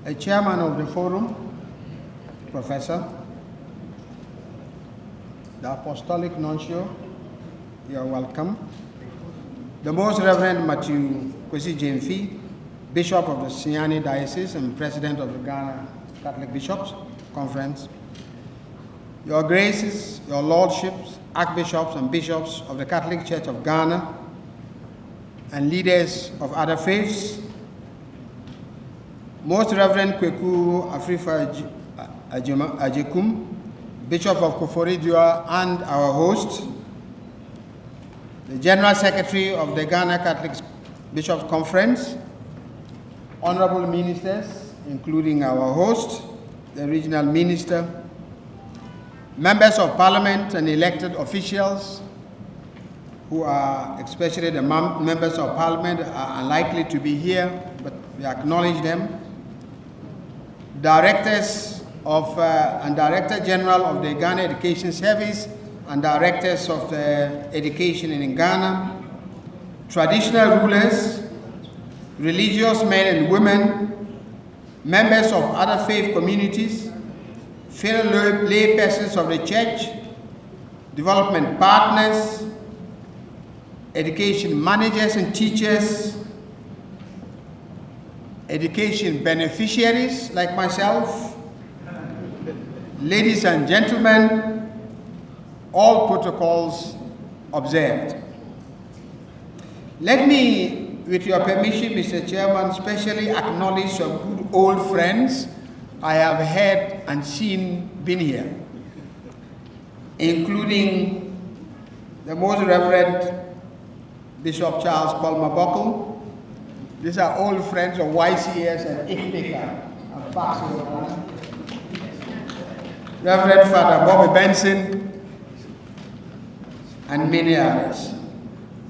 the chairman of the forum, Professor, the Apostolic Nuncio, you are welcome. The Most Reverend Matthew Kwesi Jemfi, Bishop of the Siani Diocese and President of the Ghana Catholic Bishops Conference, Your Graces, Your Lordships, Archbishops and Bishops of the Catholic Church of Ghana, and leaders of other faiths, Most Reverend Kweku Afrifa Ajekum, Bishop of Koforidua and our host, the General Secretary of the Ghana Catholic Bishops Conference, honorable ministers, including our host, the regional minister, members of parliament and elected officials who are, especially the members of parliament, are unlikely to be here, but we acknowledge them, directors of and Director General of the Ghana Education Service and directors of the education in Ghana, traditional rulers, religious men and women, members of other faith communities, fellow lay persons of the church, development partners, education managers and teachers, education beneficiaries like myself, ladies and gentlemen, all protocols observed. Let me, with your permission, Mr. Chairman, specially acknowledge some good old friends I have heard and seen been here, including the Most Reverend Bishop Charles Palmer Buckle. These are old friends of YCS and ICPICA and Pastor Reverend Father Bobby Benson, and many others.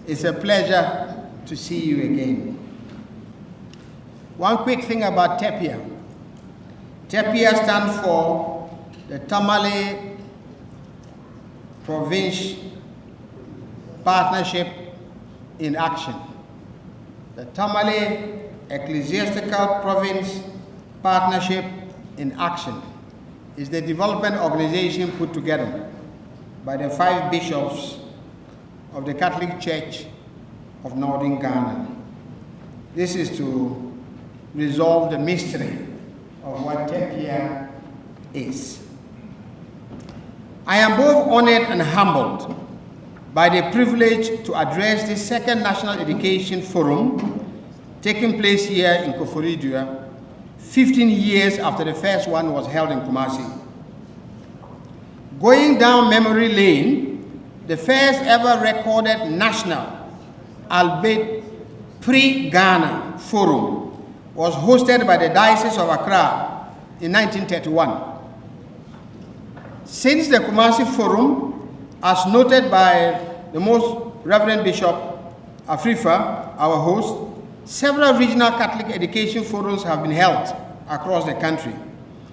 It's a pleasure to see you again. One quick thing about TEPIA. TEPIA stands for the Tamale Province Partnership in Action. The Tamale Ecclesiastical Province Partnership in Action is the development organization put together by the 5 bishops of the Catholic Church of Northern Ghana. This is to resolve the mystery of what TEPIA is. I am both honored and humbled by the privilege to address the second National Education Forum taking place here in Koforidua, 15 years after the first one was held in Kumasi. Going down memory lane, the first ever recorded national, albeit pre-Ghana forum was hosted by the Diocese of Accra in 1931. Since the Kumasi Forum, as noted by the Most Reverend Bishop Afrifa, our host, several regional Catholic education forums have been held across the country,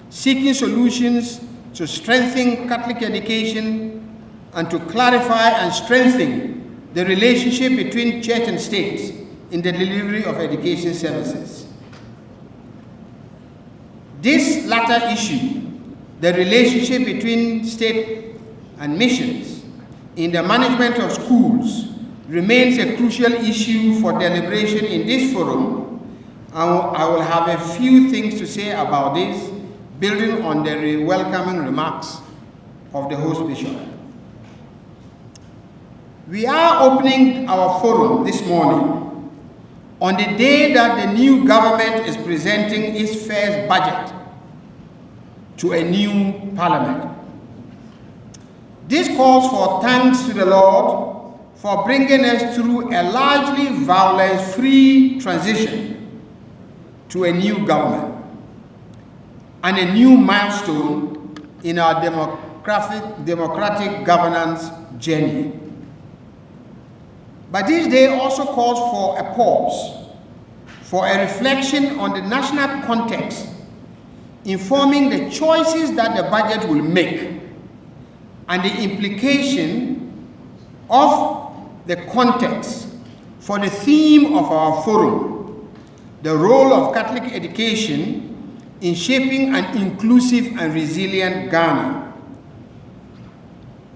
seeking solutions to strengthen Catholic education and to clarify and strengthen the relationship between church and state in the delivery of education services. This latter issue, the relationship between state and missions in the management of schools, remains a crucial issue for deliberation in this forum, and I will have a few things to say about this, building on the welcoming remarks of the host bishop. We are opening our forum this morning on the day that the new government is presenting its first budget to a new parliament. This calls for thanks to the Lord for bringing us through a largely violence-free transition to a new government and a new milestone in our democratic governance journey. But this day also calls for a pause, for a reflection on the national context, informing the choices that the budget will make and the implication of the context for the theme of our forum, the role of Catholic education in shaping an inclusive and resilient Ghana,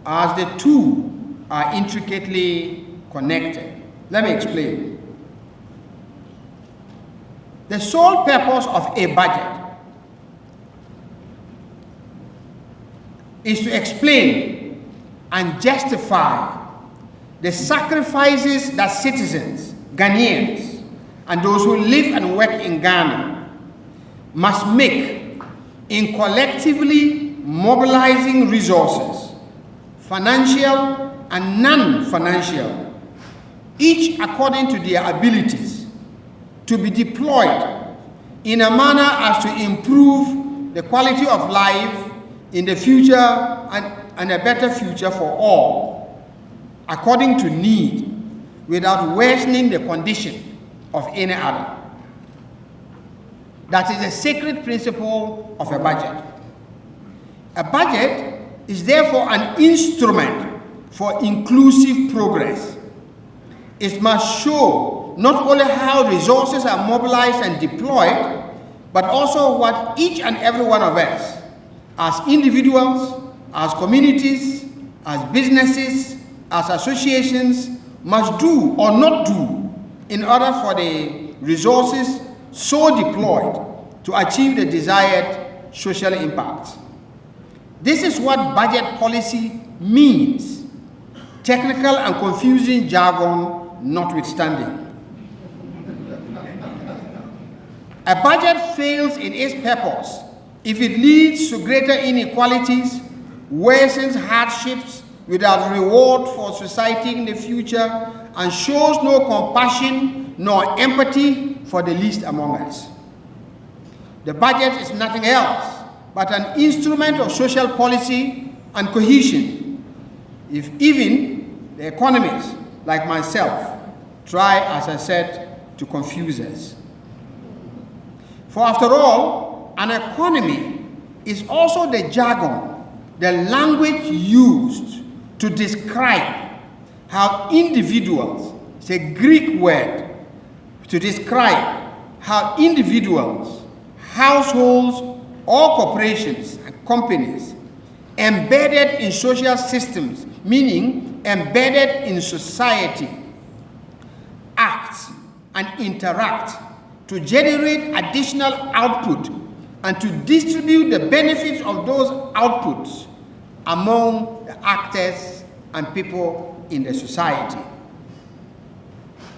as the two are intricately connected. Let me explain. The sole purpose of a budget is to explain and justify the sacrifices that citizens, Ghanaians, and those who live and work in Ghana must make in collectively mobilizing resources, financial and non-financial, each according to their abilities, to be deployed in a manner as to improve the quality of life in the future and a better future for all, according to need, without worsening the condition of any other. That is a sacred principle of a budget. A budget is therefore an instrument for inclusive progress. It must show not only how resources are mobilized and deployed, but also what each and every one of us, as individuals, as communities, as businesses, as associations, must do or not do in order for the resources so deployed to achieve the desired social impact. This is what budget policy means, technical and confusing jargon notwithstanding. A budget fails in its purpose if it leads to greater inequalities, worsens hardships without reward for society in the future, and shows no compassion nor empathy for the least among us. The budget is nothing else but an instrument of social policy and cohesion, if even the economists, like myself, try, as I said, to confuse us. For after all, an economy is also the jargon, the language used to describe how individuals, it's a Greek word, to describe how individuals, households, or corporations and companies embedded in social systems, meaning embedded in society, act and interact to generate additional output and to distribute the benefits of those outputs among the actors and people in the society.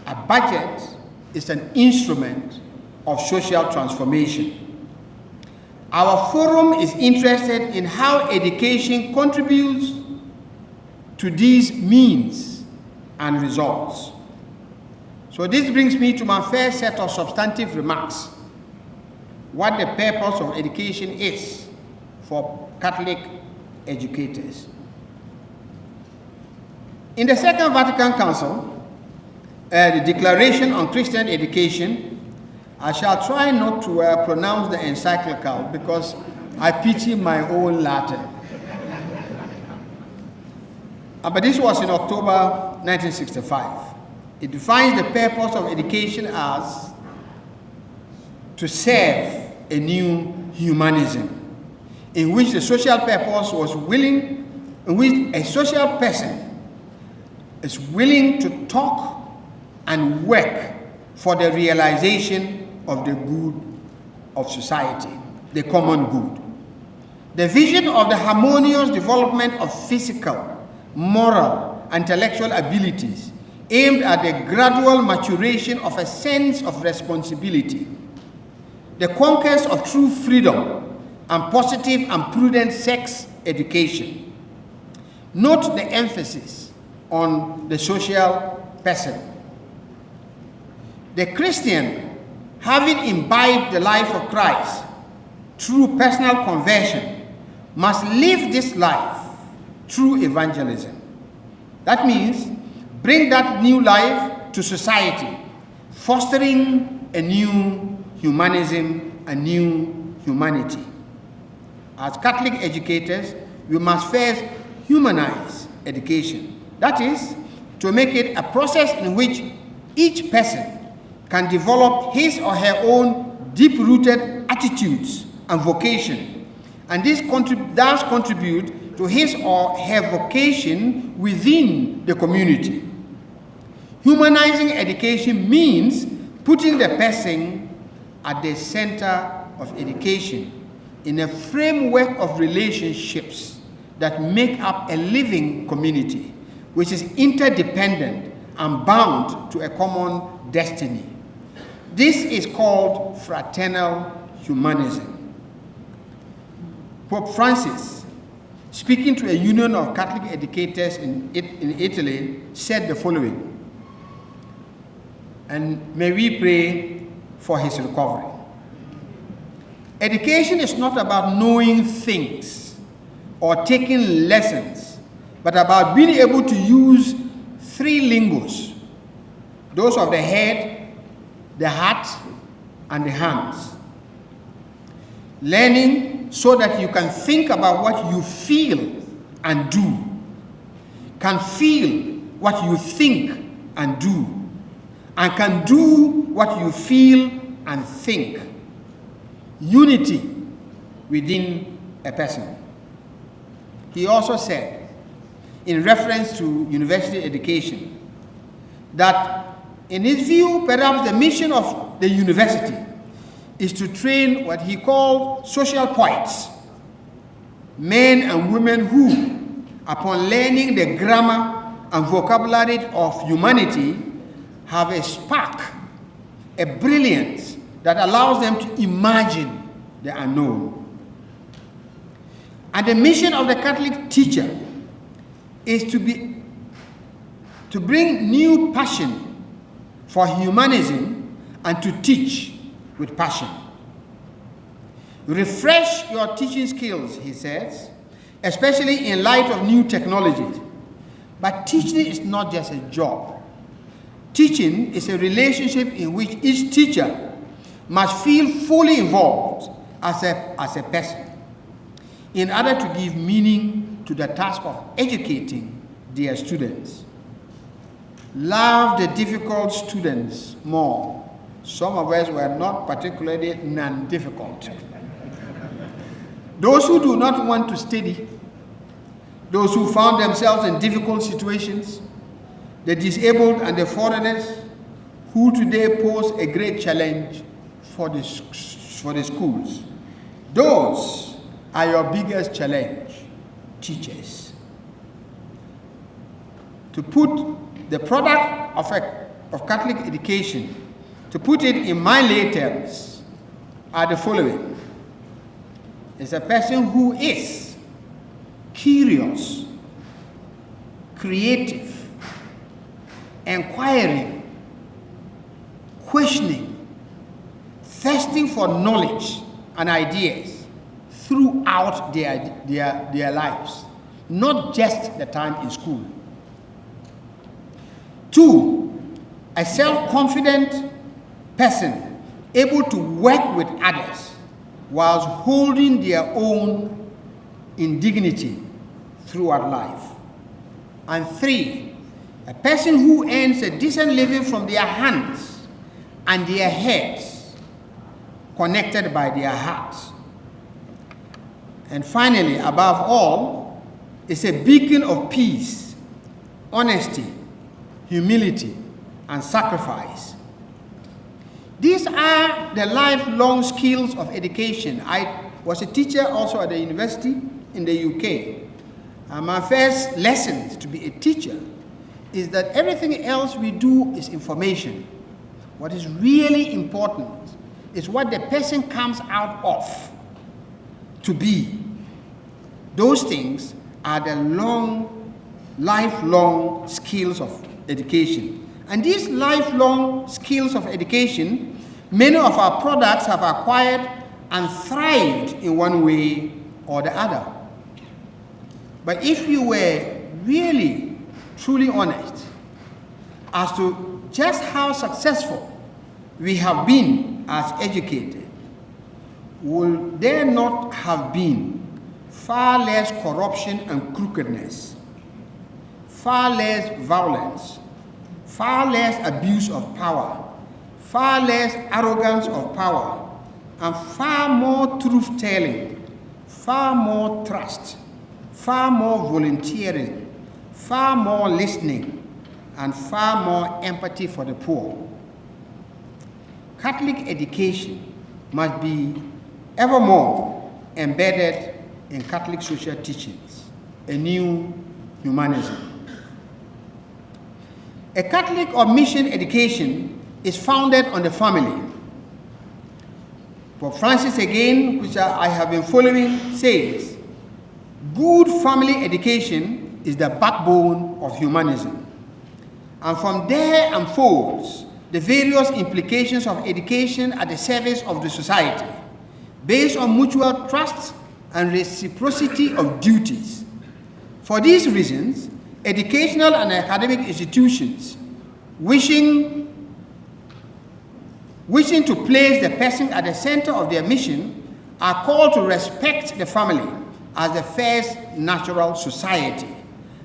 A budget is an instrument of social transformation. Our forum is interested in how education contributes to these means and results. So this brings me to my first set of substantive remarks, what the purpose of education is for Catholic educators. In the Second Vatican Council, the Declaration on Christian Education, I shall try not to pronounce the encyclical because I pity my own Latin. But this was in October 1965. It defines the purpose of education as to serve a new humanism, in which the social purpose was willing, in which a social person is willing to talk and work for the realization of the good of society, the common good. The vision of the harmonious development of physical, moral, and intellectual abilities aimed at the gradual maturation of a sense of responsibility, the conquest of true freedom, and positive and prudent sex education. Note the emphasis on the social person. The Christian, having imbibed the life of Christ through personal conversion, must live this life through evangelism. That means bring that new life to society, fostering a new humanism, a new humanity. As Catholic educators, we must first humanize education. That is, to make it a process in which each person can develop his or her own deep-rooted attitudes and vocation, and this does contribute to his or her vocation within the community. Humanizing education means putting the person at the center of education in a framework of relationships that make up a living community, which is interdependent and bound to a common destiny. This is called fraternal humanism. Pope Francis, speaking to a union of Catholic educators in Italy, said the following, and may we pray for his recovery. Education is not about knowing things or taking lessons, but about being able to use three lingos, those of the head, the heart, and the hands. Learning so that you can think about what you feel and do, can feel what you think and do, and can do what you feel and think. Unity within a person. He also said, in reference to university education, that in his view, perhaps the mission of the university is to train what he called social poets, men and women who, upon learning the grammar and vocabulary of humanity, have a spark, a brilliance that allows them to imagine the unknown. And the mission of the Catholic teacher is to bring new passion for humanism and to teach with passion. Refresh your teaching skills, he says, especially in light of new technologies. But teaching is not just a job. Teaching is a relationship in which each teacher must feel fully involved as a person in order to give meaning to the task of educating their students. Love the difficult students more. Some of us were not particularly non-difficult. Those who do not want to study, those who found themselves in difficult situations, the disabled and the foreigners, who today pose a great challenge for the schools. Those are your biggest challenge, teachers. To put the product of Catholic education, to put it in my lay terms, are the following. It's a person who is curious, creative, inquiring, questioning, thirsting for knowledge and ideas throughout their lives, not just the time in school. 2, a self-confident person able to work with others whilst holding their own in dignity throughout life. And 3, a person who earns a decent living from their hands and their heads, connected by their hearts. And finally, above all, is a beacon of peace, honesty, humility, and sacrifice. These are the lifelong skills of education. I was a teacher also at the university in the UK. My first lesson to be a teacher is that everything else we do is information. What is really important is what the person comes out of to be. Those things are the lifelong skills of education. And these lifelong skills of education, many of our products have acquired and thrived in one way or the other. But if you were really truly honest as to just how successful we have been as educators, will there not have been far less corruption and crookedness, far less violence, far less abuse of power, far less arrogance of power, and far more truth-telling, far more trust, far more volunteering, far more listening, and far more empathy for the poor. Catholic education must be ever more embedded in Catholic social teachings, a new humanism. A Catholic or mission education is founded on the family. Pope Francis again, which I have been following, says, good family education is the backbone of humanism. And from there unfolds the various implications of education at the service of the society, based on mutual trust and reciprocity of duties. For these reasons, educational and academic institutions wishing to place the person at the center of their mission are called to respect the family as the first natural society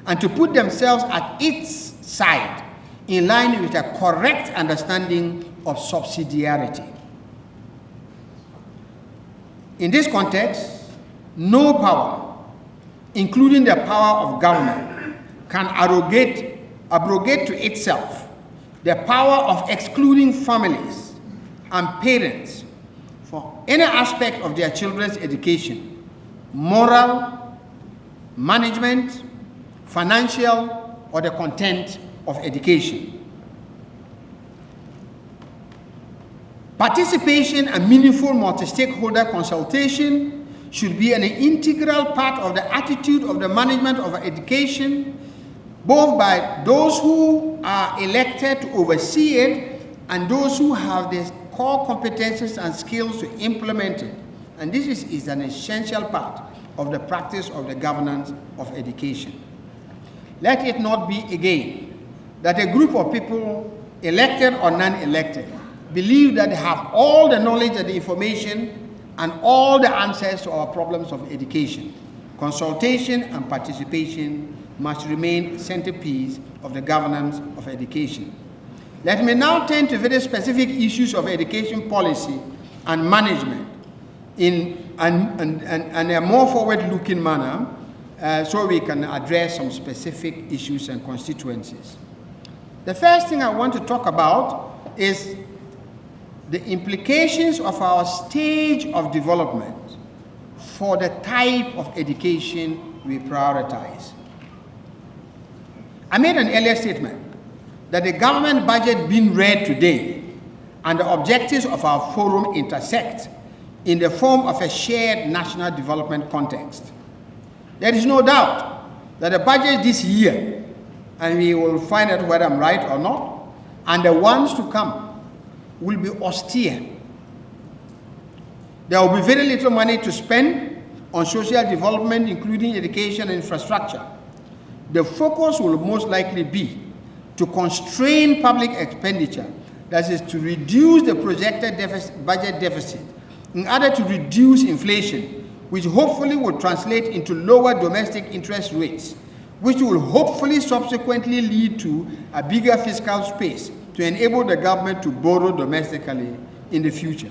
and to put themselves at its side in line with a correct understanding of subsidiarity. In this context, no power, including the power of government, can abrogate to itself the power of excluding families and parents for any aspect of their children's education, moral, management, financial, or the content of education. Participation and meaningful multi-stakeholder consultation should be an integral part of the attitude of the management of education, both by those who are elected to oversee it and those who have the core competences and skills to implement it. And this is an essential part of the practice of the governance of education. Let it not be again that a group of people, elected or non-elected, believe that they have all the knowledge and the information and all the answers to our problems of education. Consultation and participation must remain centerpiece of the governance of education. Let me now turn to very specific issues of education policy and management in a more forward-looking manner so we can address some specific issues and constituencies. The first thing I want to talk about is the implications of our stage of development for the type of education we prioritize. I made an earlier statement that the government budget being read today and the objectives of our forum intersect in the form of a shared national development context. There is no doubt that the budget this year, and we will find out whether I'm right or not, and the ones to come will be austere. There will be very little money to spend on social development, including education and infrastructure. The focus will most likely be to constrain public expenditure, that is, to reduce the projected budget deficit in order to reduce inflation, which hopefully will translate into lower domestic interest rates, which will hopefully subsequently lead to a bigger fiscal space to enable the government to borrow domestically in the future.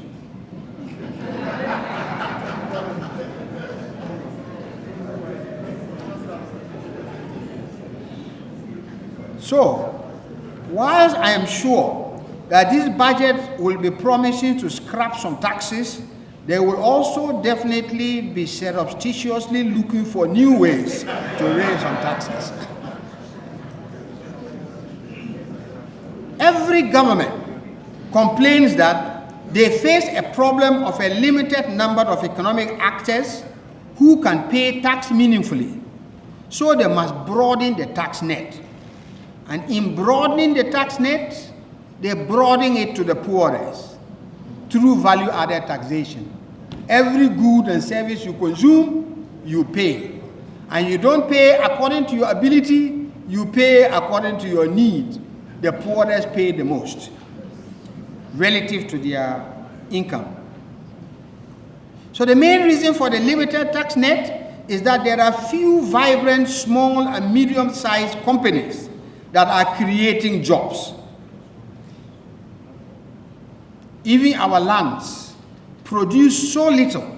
So, whilst I am sure that this budget will be promising to scrap some taxes, they will also definitely be surreptitiously looking for new ways to raise some taxes. Every government complains that they face a problem of a limited number of economic actors who can pay tax meaningfully. So they must broaden the tax net. And in broadening the tax net, they broaden it to the poorest through value-added taxation. Every good and service you consume, you pay. And you don't pay according to your ability, you pay according to your need. The poorest pay the most relative to their income. So the main reason for the limited tax net is that there are few vibrant small and medium-sized companies that are creating jobs. Even our lands produce so little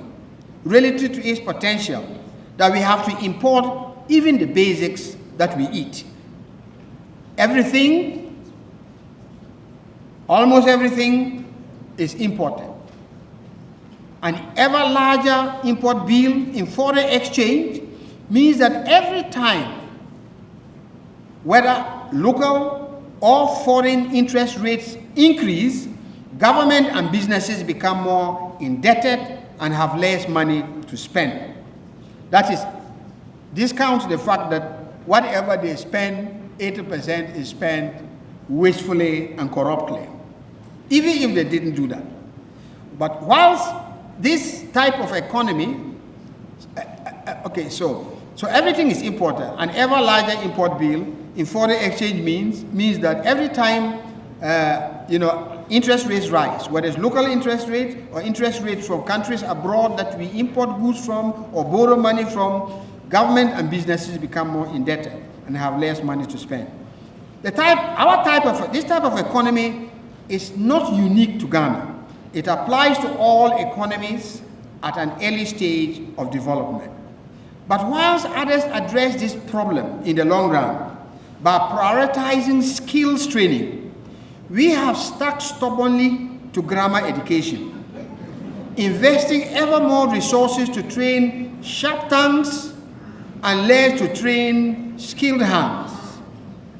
relative to its potential that we have to import even the basics that we eat. Everything, almost everything, is imported. An ever larger import bill in foreign exchange means that every time, whether local or foreign interest rates increase, government and businesses become more indebted and have less money to spend. That is, discounts the fact that whatever they spend, 80% is spent wastefully and corruptly, even if they didn't do that. But whilst this type of economy, so everything is imported. An ever larger import bill in foreign exchange means that every time interest rates rise, whether it's local interest rates or interest rates from countries abroad that we import goods from or borrow money from, government and businesses become more indebted and have less money to spend. This type of economy is not unique to Ghana. It applies to all economies at an early stage of development. But whilst others address this problem in the long run by prioritizing skills training, we have stuck stubbornly to grammar education, investing ever more resources to train sharp tongues and less to train skilled hands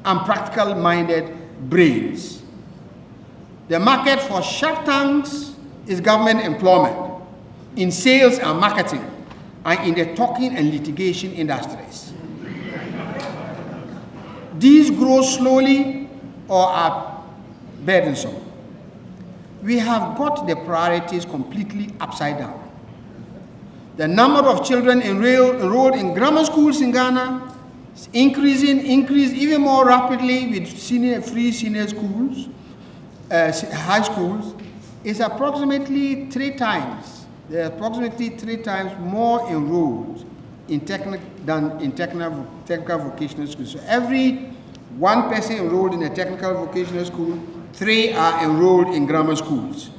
and practical-minded brains. The market for sharp tongues is government employment in sales and marketing and in the talking and litigation industries. These grow slowly or are burdensome. We have got the priorities completely upside down. The number of children enrolled in grammar schools in Ghana is increased even more rapidly with free senior schools. High schools is approximately 3 times. There are approximately 3 times more enrolled in technical vocational schools. So every 1 person enrolled in a technical vocational school, 3 are enrolled in grammar schools.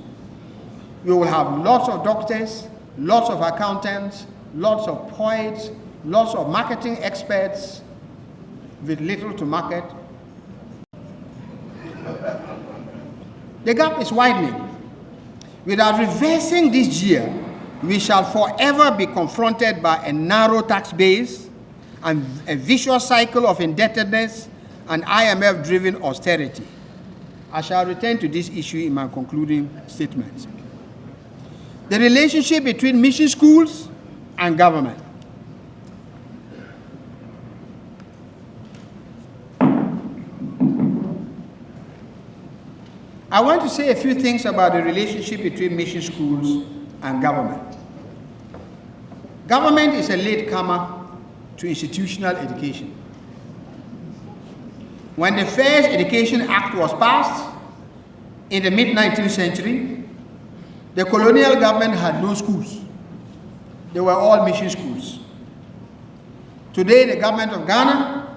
We will have lots of doctors, lots of accountants, lots of poets, lots of marketing experts with little to market. The gap is widening. Without reversing this year, we shall forever be confronted by a narrow tax base and a vicious cycle of indebtedness and IMF-driven austerity. I shall return to this issue in my concluding statements. The relationship between mission schools and government. I want to say a few things about the relationship between mission schools and government. Government is a latecomer to institutional education. When the First Education Act was passed in the mid-19th century, the colonial government had no schools. They were all mission schools. Today, the government of Ghana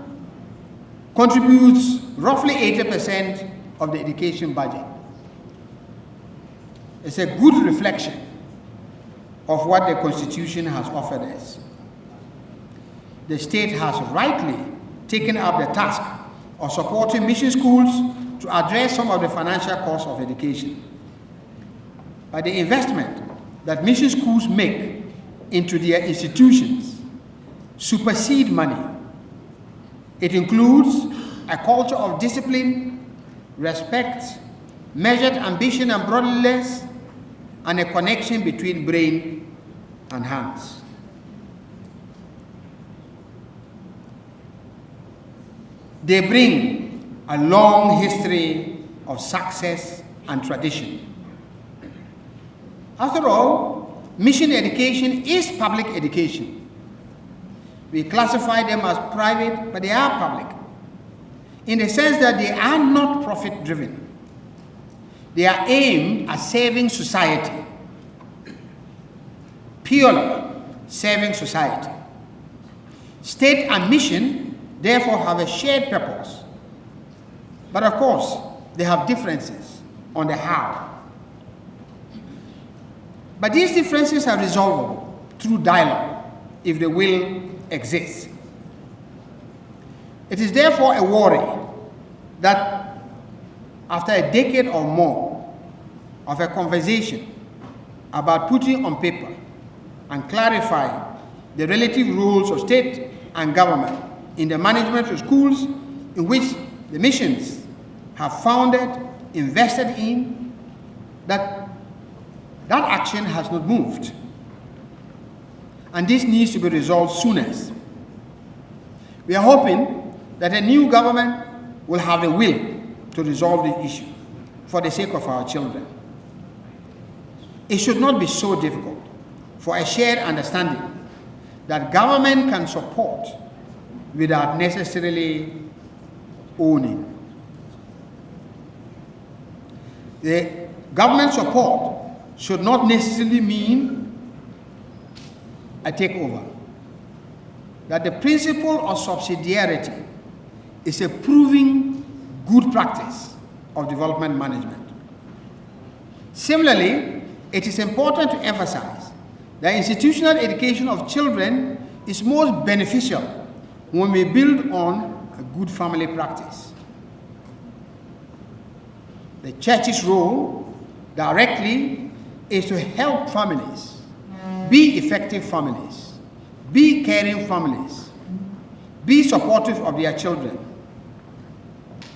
contributes roughly 80% of the education budget. It's a good reflection of what the Constitution has offered us. The state has rightly taken up the task of supporting mission schools to address some of the financial costs of education. But the investment that mission schools make into their institutions supersede money. It includes a culture of discipline, respect, measured ambition and brotherliness, and a connection between brain and hands. They bring a long history of success and tradition. After all, mission education is public education. We classify them as private, but they are public, in the sense that they are not profit-driven. They are aimed at serving society, purely serving society. State and mission, therefore, have a shared purpose. But of course, they have differences on the how. But these differences are resolvable through dialogue if the will exists. It is therefore a worry that after a decade or more of a conversation about putting on paper and clarifying the relative roles of state and government in the management of schools in which the missions have founded, invested in, that action has not moved. And this needs to be resolved soonest. We are hoping that a new government will have the will to resolve the issue for the sake of our children. It should not be so difficult for a shared understanding that government can support without necessarily owning. The government support should not necessarily mean a takeover. That the principle of subsidiarity is a proven good practice of development management. Similarly, it is important to emphasize that institutional education of children is most beneficial when we build on a good family practice. The church's role directly is to help families be effective families, be caring families, be supportive of their children.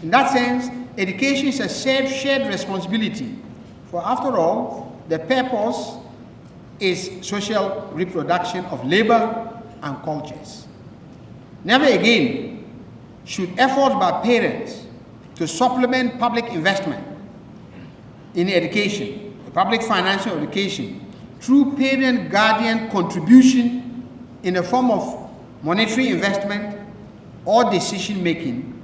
In that sense, education is a shared responsibility, for after all, the purpose is social reproduction of labor and cultures. Never again should efforts by parents to supplement public investment in education, public financial education, through parent-guardian contribution in the form of monetary investment or decision-making,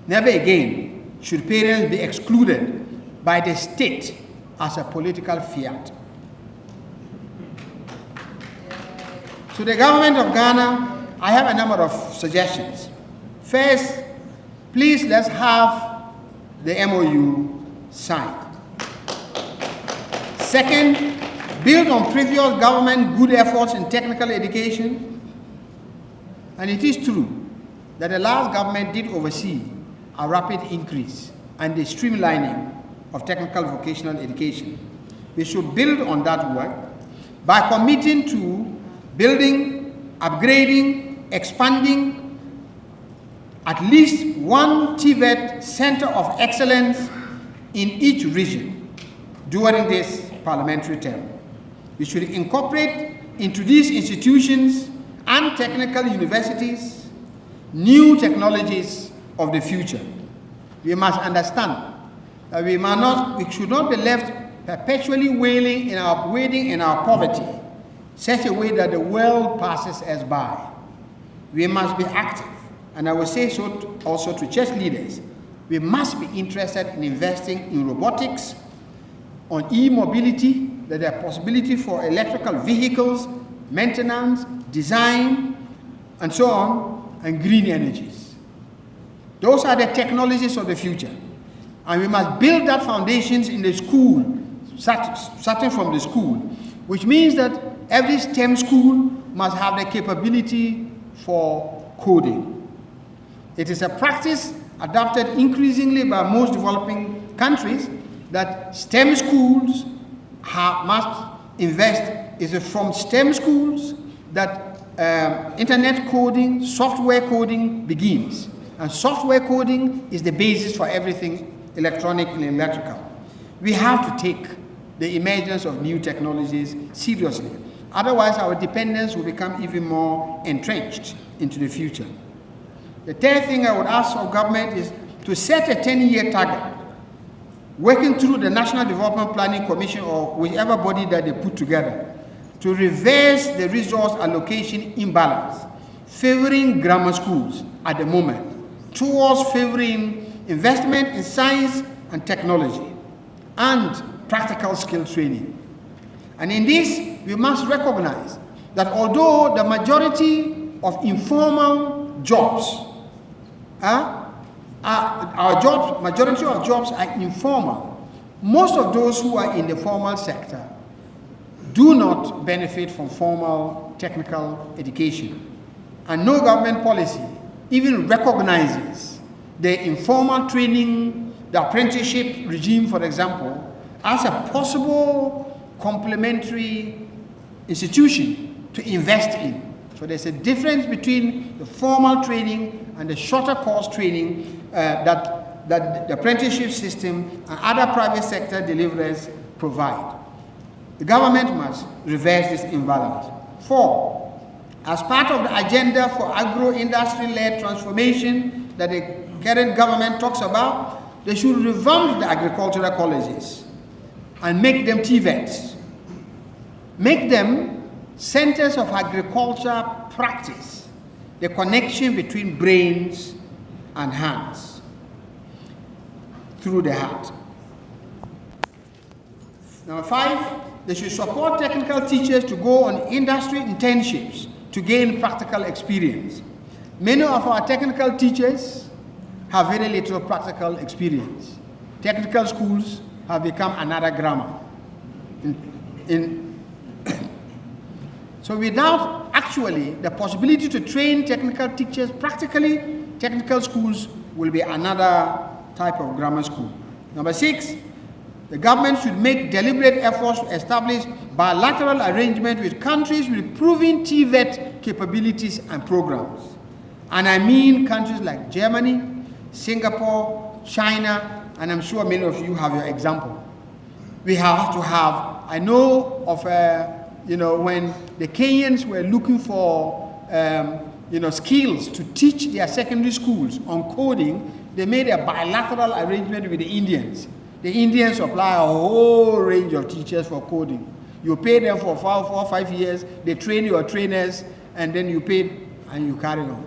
never again should parents be excluded by the state as a political fiat. To the government of Ghana, I have a number of suggestions. First, please let's have the MOU signed. Second, build on previous government good efforts in technical education. And it is true that the last government did oversee a rapid increase and the streamlining of technical vocational education. We should build on that work by committing to building, upgrading, expanding at least one TVET Center of Excellence in each region during this parliamentary term. We should incorporate into these institutions and technical universities new technologies of the future. We must understand that we should not be left perpetually wading in our poverty, such a way that the world passes us by. We must be active, and I will say so also to church leaders. We must be interested in investing in robotics, on e-mobility, that there are possibilities for electrical vehicles, maintenance, design, and so on, and green energies. Those are the technologies of the future. And we must build that foundations in the school, starting from the school, which means that every STEM school must have the capability for coding. It is a practice adopted increasingly by most developing countries that STEM schools must invest. Is from STEM schools that internet coding, software coding begins. And software coding is the basis for everything electronic and electrical. We have to take the emergence of new technologies seriously. Otherwise, our dependence will become even more entrenched into the future. The third thing I would ask of government is to set a 10-year target, working through the National Development Planning Commission or whichever body that they put together, to reverse the resource allocation imbalance, favoring grammar schools at the moment, towards favoring investment in science and technology, and practical skill training. And in this, we must recognize that although the majority of informal jobs, majority of jobs are informal, most of those who are in the formal sector do not benefit from formal technical education. And no government policy even recognizes the informal training, the apprenticeship regime, for example, as a possible complementary institution to invest in. So there's a difference between the formal training and the shorter course training that the apprenticeship system and other private sector deliverers provide. The government must reverse this imbalance. 4, as part of the agenda for agro-industry-led transformation that the current government talks about, they should revamp the agricultural colleges and make them TVETs. Make them centers of agriculture practice, the connection between brains and hands through the heart. Number 5, they should support technical teachers to go on industry internships to gain practical experience. Many of our technical teachers have very little practical experience. Technical schools have become another grammar. So without actually the possibility to train technical teachers practically, technical schools will be another type of grammar school. Number 6, the government should make deliberate efforts to establish bilateral arrangements with countries with proven TVET capabilities and programs. And I mean countries like Germany, Singapore, China, and I'm sure many of you have your example. We have to have, I know of, when the Kenyans were looking for, skills to teach their secondary schools on coding, they made a bilateral arrangement with the Indians. The Indians supply a whole range of teachers for coding. You pay them for 4 or 5 years, they train your trainers, and then you pay and you carry on.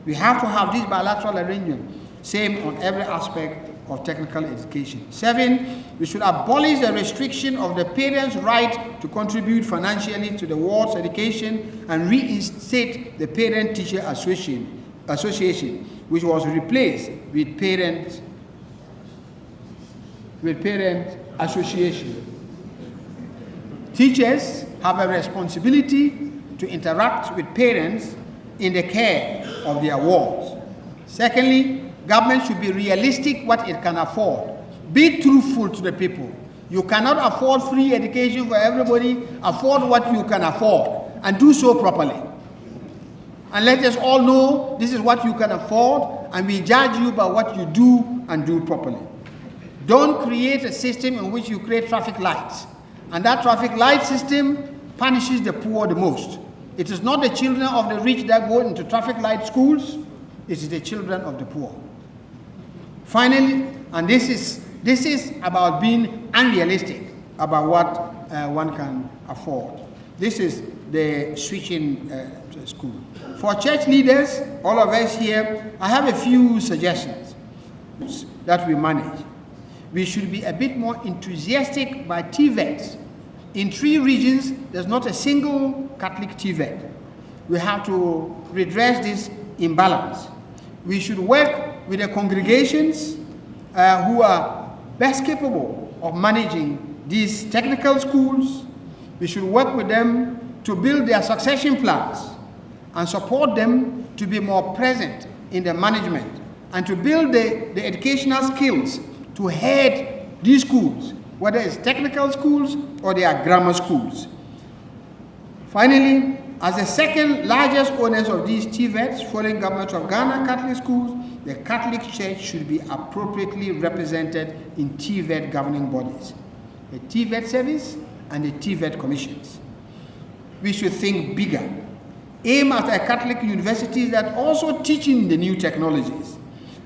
We have to have this bilateral arrangement. Same on every aspect of technical education. 7, we should abolish the restriction of the parents' right to contribute financially to the world's education and reinstate the Parent-Teacher Association, which was replaced with Parent Association. Teachers have a responsibility to interact with parents in the care of their wards. Secondly, government should be realistic what it can afford. Be truthful to the people. You cannot afford free education for everybody. Afford what you can afford and do so properly. And let us all know this is what you can afford, and we judge you by what you do and do properly. Don't create a system in which you create traffic lights, and that traffic light system punishes the poor the most. It is not the children of the rich that go into traffic light schools, it is the children of the poor. Finally, and this is about being unrealistic about what one can afford. This is the switching school. For church leaders, all of us here, I have a few suggestions that we manage. We should be a bit more enthusiastic by TVETs. In 3 regions, there's not a single Catholic TVET. We have to redress this imbalance. We should work with the congregations who are best capable of managing these technical schools. We should work with them to build their succession plans and support them to be more present in the management and to build the educational skills to head these schools, whether it's technical schools or they are grammar schools. Finally, as the second largest owners of these TVETs, foreign governments of Ghana Catholic schools, the Catholic Church should be appropriately represented in TVET governing bodies, the TVET service and the TVET commissions. We should think bigger. Aim at a Catholic universities that also teaching the new technologies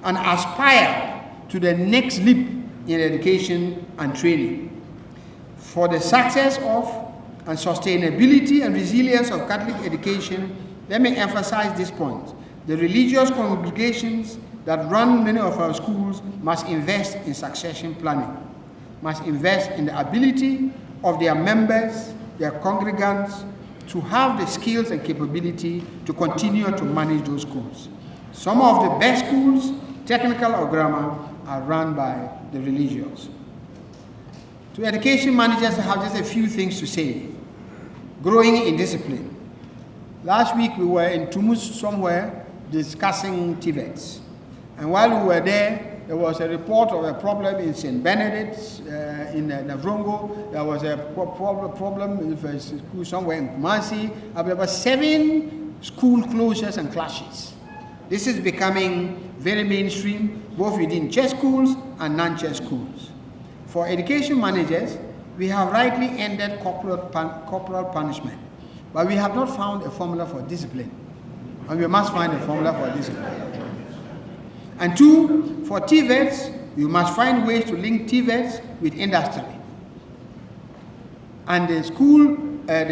and aspire to the next leap in education and training. For the success of and sustainability and resilience of Catholic education, let me emphasize this point. The religious congregations that run many of our schools must invest in succession planning, must invest in the ability of their members, their congregants, to have the skills and capability to continue to manage those schools. Some of the best schools, technical or grammar, are run by the religious. To education managers, I have just a few things to say. growing in discipline. Last week we were in Tumus somewhere discussing TVETs. And while we were there, there was a report of a problem in St. Benedict's in Navrongo. There was a problem with a school somewhere in Kumasi. There were 7 school closures and clashes. This is becoming very mainstream, both within church schools and non-church schools. For education managers, we have rightly ended corporal punishment, but we have not found a formula for discipline. And we must find a formula for discipline. And 2, for TVETs, you must find ways to link TVETs with industry. And the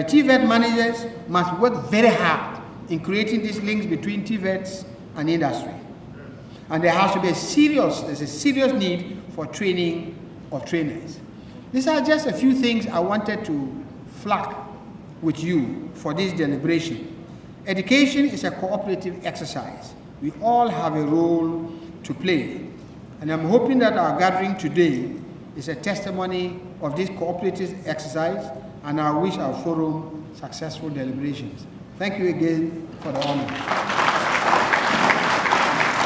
TVET managers must work very hard in creating these links between TVETs and industry. And there has to be there's a serious need for training of trainers. These are just a few things I wanted to flag with you for this deliberation. Education is a cooperative exercise. We all have a role to play. And I'm hoping that our gathering today is a testimony of this cooperative exercise, and I wish our forum successful deliberations. Thank you again for the honor.